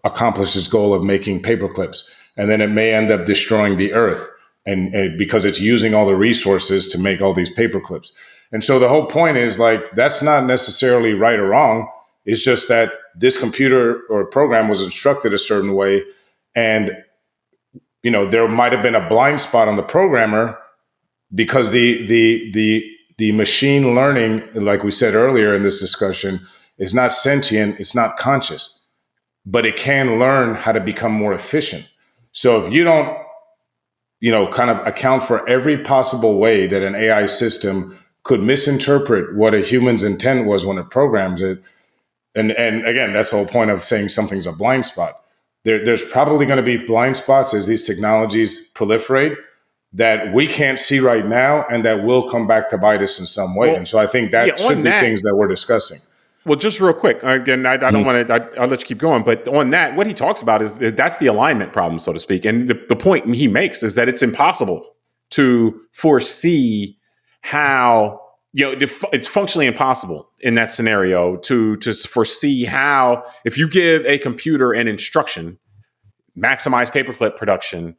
accomplish its goal of making paper clips. And then it may end up destroying the earth and because it's using all the resources to make all these paper clips. And so the whole point is like, that's not necessarily right or wrong. It's just that this computer or program was instructed a certain way, and there might have been a blind spot on the programmer because the machine learning, like we said earlier in this discussion, is not sentient, it's not conscious, but it can learn how to become more efficient. So if you don't, kind of account for every possible way that an AI system could misinterpret what a human's intent was when it programs it, and again, that's the whole point of saying something's a blind spot. There's probably going to be blind spots as these technologies proliferate that we can't see right now and that will come back to bite us in some way. And so I think that should be things that we're discussing. Well, just real quick, again, I don't want to, I'll let you keep going, but on that, what he talks about is that's the alignment problem, so to speak. And the point he makes is that it's impossible to foresee how, it's functionally impossible in that scenario to foresee how, if you give a computer an instruction, maximize paperclip production,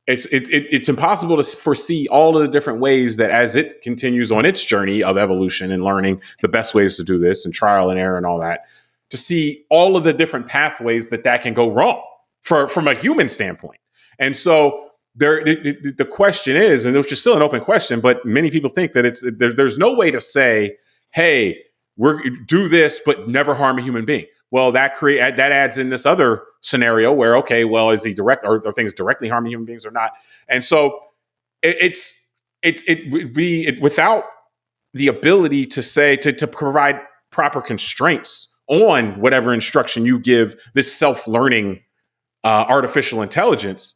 it's impossible to foresee all of the different ways that as it continues on its journey of evolution and learning the best ways to do this and trial and error and all that, to see all of the different pathways that can go wrong from a human standpoint. And so the question is, and which is still an open question, but many people think that there's no way to say, hey, we're do this, but never harm a human being. Well, that adds in this other scenario where, okay, well, is he direct or are things directly harming human beings or not? And so it would be without the ability to say to provide proper constraints on whatever instruction you give this self-learning artificial intelligence.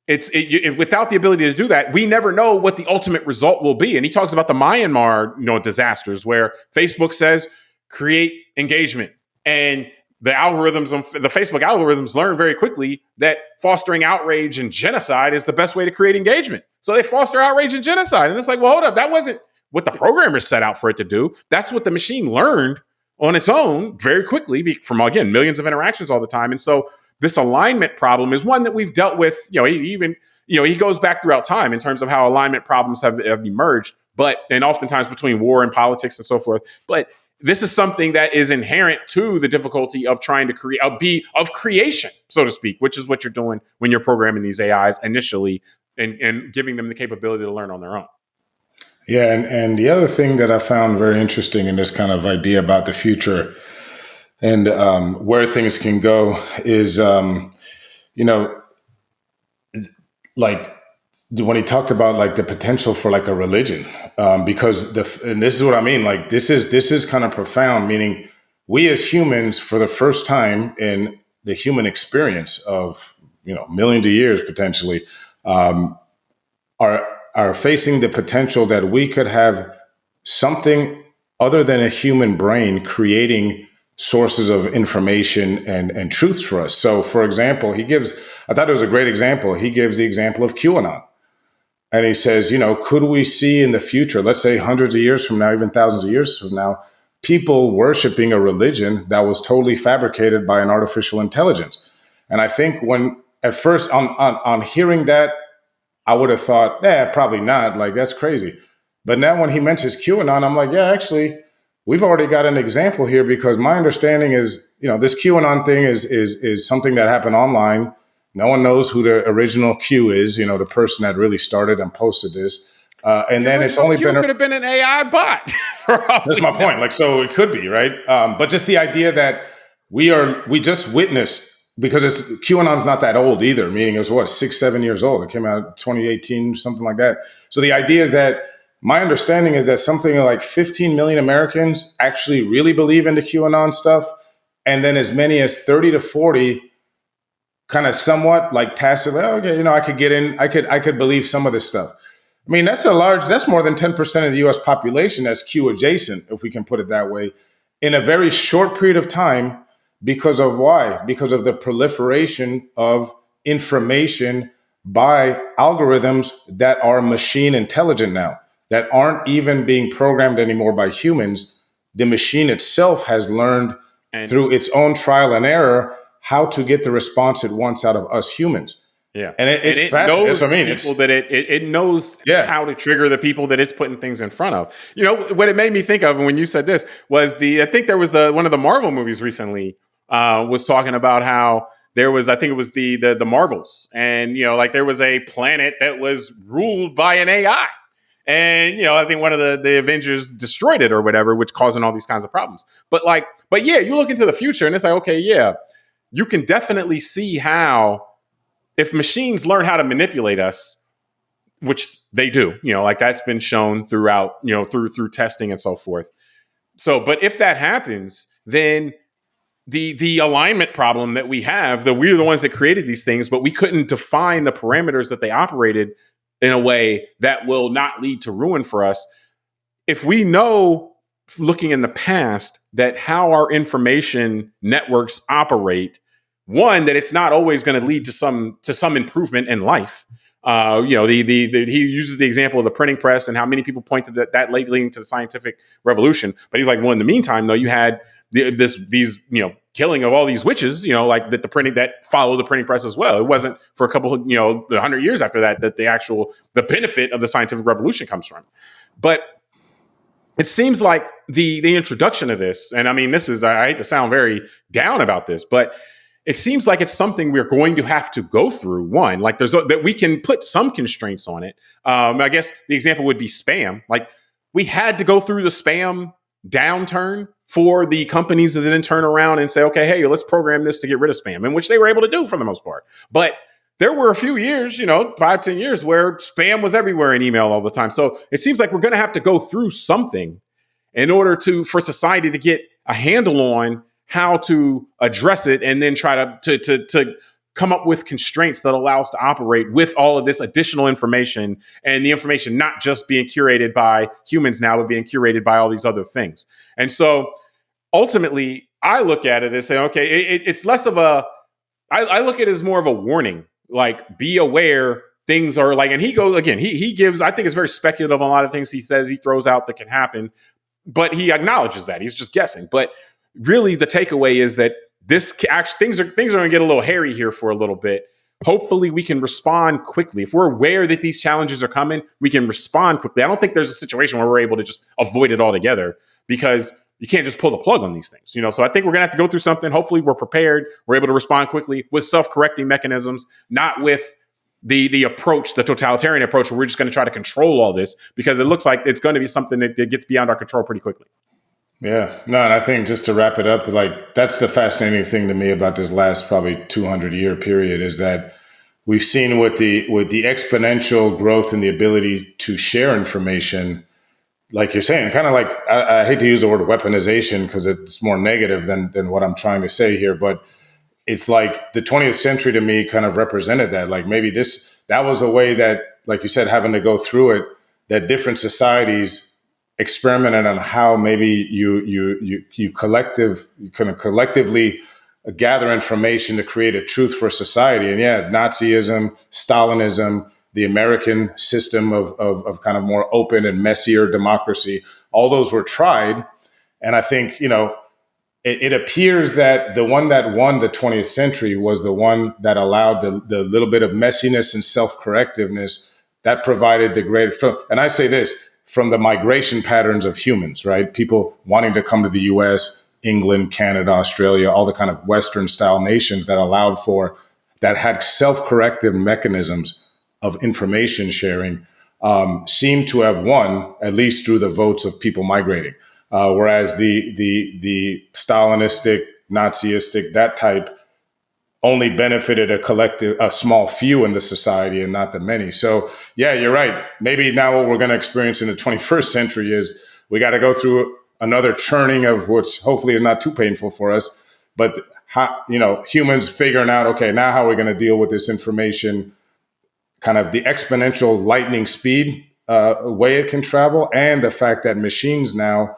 Without the ability to do that, we never know what the ultimate result will be. And he talks about the Myanmar, disasters where Facebook says create engagement, and the Facebook algorithms learn very quickly that fostering outrage and genocide is the best way to create engagement. So they foster outrage and genocide, and it's like, well, hold up, that wasn't what the programmers set out for it to do. That's what the machine learned on its own very quickly from, again, millions of interactions all the time. And so this alignment problem is one that we've dealt with, he goes back throughout time in terms of how alignment problems have emerged, and oftentimes between war and politics and so forth. But this is something that is inherent to the difficulty of trying to create of creation, so to speak, which is what you're doing when you're programming these AIs initially and giving them the capability to learn on their own. Yeah. And the other thing that I found very interesting in this kind of idea about the future and where things can go is, like when he talked about like the potential for like a religion, because and this is what I mean, like this is kind of profound, meaning we as humans for the first time in the human experience of, millions of years potentially, are facing the potential that we could have something other than a human brain creating sources of information and truths for us. So, for example, I thought it was a great example. He gives the example of QAnon. And he says, could we see in the future, let's say hundreds of years from now, even thousands of years from now, people worshiping a religion that was totally fabricated by an artificial intelligence? And I think when at first on hearing that, I would have thought, probably not. Like, that's crazy. But now when he mentions QAnon, I'm like, yeah, actually, we've already got an example here, because my understanding is, this QAnon thing is something that happened online. No one knows who the original Q is, the person that really started and posted this. And then it's only been... could have been an AI bot. That's my point. Like, so it could be, right? But just the idea that we just witnessed, because QAnon's not that old either, meaning it was 6-7 years old. It came out in 2018, something like that. So the idea is that my understanding is that something like 15 million Americans actually really believe in the QAnon stuff. And then as many as 30 to 40 kind of somewhat like tacitly, okay, I could get in, I could believe some of this stuff. I mean, that's more than 10% of the US population that's Q adjacent, if we can put it that way, in a very short period of time. Because of why? Because of the proliferation of information by algorithms that are machine intelligent now, that aren't even being programmed anymore by humans. The machine itself has learned through its own trial and error how to get the response it wants out of us humans. Yeah, and it's it fascinating. knows That's what I mean. people that it knows how to trigger the people that it's putting things in front of. What it made me think of when you said this was I think there was one of the Marvel movies recently was talking about how there was, I think it was the Marvels, and like there was a planet that was ruled by an AI, and I think one of the Avengers destroyed it or whatever, which causing all these kinds of problems. But yeah, you look into the future and it's like, okay, yeah, you can definitely see how, if machines learn how to manipulate us, which they do, like that's been shown throughout, through testing and so forth. So, but if that happens, then the alignment problem that we have, that we're the ones that created these things, but we couldn't define the parameters that they operated in a way that will not lead to ruin for us. If we know, looking in the past, that how our information networks operate, one, that it's not always going to lead to some improvement in life. He uses the example of the printing press and how many people point to that leading to the scientific revolution. But he's like, well, in the meantime, though, you had these killing of all these witches, like that that followed the printing press as well. It wasn't for a couple of 100 years after that the benefit of the scientific revolution comes from. But it seems like the introduction of this, and I mean, I hate to sound very down about this, but it seems like it's something we're going to have to go through. One, like that we can put some constraints on it. I guess the example would be spam. Like we had to go through the spam downturn for the companies to then turn around and say, okay, hey, let's program this to get rid of spam, and which they were able to do for the most part. But there were a few years, 5-10 years where spam was everywhere in email all the time. So it seems like we're going to have to go through something in order for society to get a handle on how to address it, and then try to come up with constraints that allow us to operate with all of this additional information, and the information not just being curated by humans now, but being curated by all these other things. And so ultimately, I look at it as saying, okay, it's less of I look at it as more of a warning, like be aware things are like, and he goes, again, he gives, I think it's very speculative on a lot of things he says, he throws out that can happen, but he acknowledges that he's just guessing. But really, the takeaway is that things are going to get a little hairy here for a little bit. Hopefully, we can respond quickly. If we're aware that these challenges are coming, we can respond quickly. I don't think there's a situation where we're able to just avoid it altogether, because you can't just pull the plug on these things. So I think we're going to have to go through something. Hopefully, we're prepared. We're able to respond quickly with self-correcting mechanisms, not with the approach, the totalitarian approach, where we're just going to try to control all this, because it looks like it's going to be something that gets beyond our control pretty quickly. Yeah, no, and I think just to wrap it up, like that's the fascinating thing to me about this last probably 200-year period, is that we've seen with the exponential growth in the ability to share information, like you're saying, kind of like, I hate to use the word weaponization because it's more negative than what I'm trying to say here, but it's like the 20th century to me kind of represented that. Like maybe that was a way that, like you said, having to go through it, that different societies experimented on how maybe you collectively gather information to create a truth for society. And yeah, Nazism, Stalinism, the American system of kind of more open and messier democracy, all those were tried. And I think, it appears that the one that won the 20th century was the one that allowed the little bit of messiness and self-correctiveness that provided the great, and I say this, from the migration patterns of humans, right? People wanting to come to the US, England, Canada, Australia, all the kind of Western style nations that had self-corrective mechanisms of information sharing, seem to have won, at least through the votes of people migrating. Whereas the Stalinistic, Nazistic, that type only benefited a small few in the society and not the many. So yeah, you're right. Maybe now what we're going to experience in the 21st century is we got to go through another churning of which hopefully is not too painful for us, but how, humans figuring out, okay, now how are we going to deal with this information, kind of the exponential lightning speed way it can travel, and the fact that machines now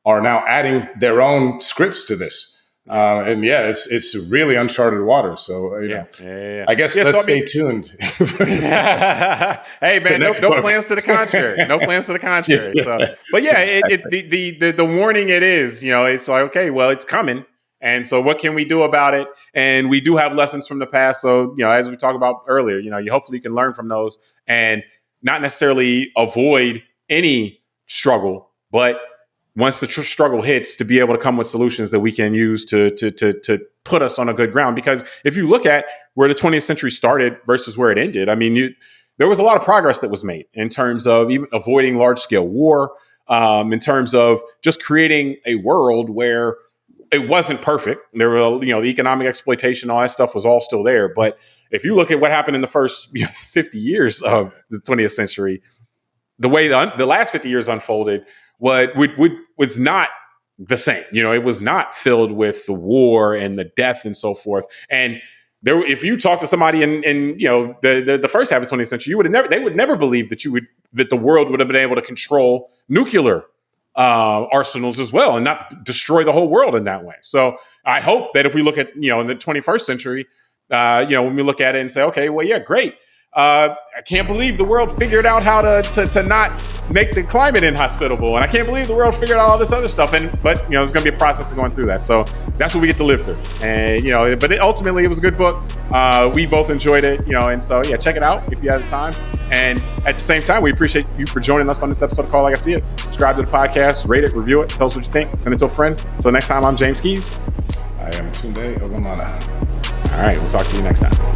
are adding their own scripts to this. And it's really uncharted water. So, I guess let's stay tuned. Hey, man, no plans to the contrary. No plans to the contrary. So, but the warning it is, it's like, okay, well, it's coming. And so what can we do about it? And we do have lessons from the past. So, as we talked about earlier, hopefully you can learn from those and not necessarily avoid any struggle, but once the struggle hits, to be able to come with solutions that we can use to put us on a good ground. Because if you look at where the 20th century started versus where it ended, I mean, there was a lot of progress that was made in terms of even avoiding large scale war, in terms of just creating a world where it wasn't perfect. There were, the economic exploitation, all that stuff was all still there. But if you look at what happened in the first 50 years of the 20th century, the way the last 50 years unfolded, was not the same. It was not filled with the war and the death and so forth. And if you talk to somebody in the first half of the 20th century, they would never believe that the world would have been able to control nuclear arsenals as well and not destroy the whole world in that way. So I hope that if we look at in the 21st century, when we look at it and say, okay, well, yeah, great. I can't believe the world figured out how to not make the climate inhospitable, and I can't believe the world figured out all this other stuff. But there's going to be a process of going through that. So that's what we get to live through. And but ultimately it was a good book. We both enjoyed it. And so check it out if you have the time. And at the same time, we appreciate you for joining us on this episode of Call Like I See It. Subscribe to the podcast, rate it, review it, tell us what you think, send it to a friend. Until next time, I'm James Keys. I am Tunde Ogunlana. All right, we'll talk to you next time.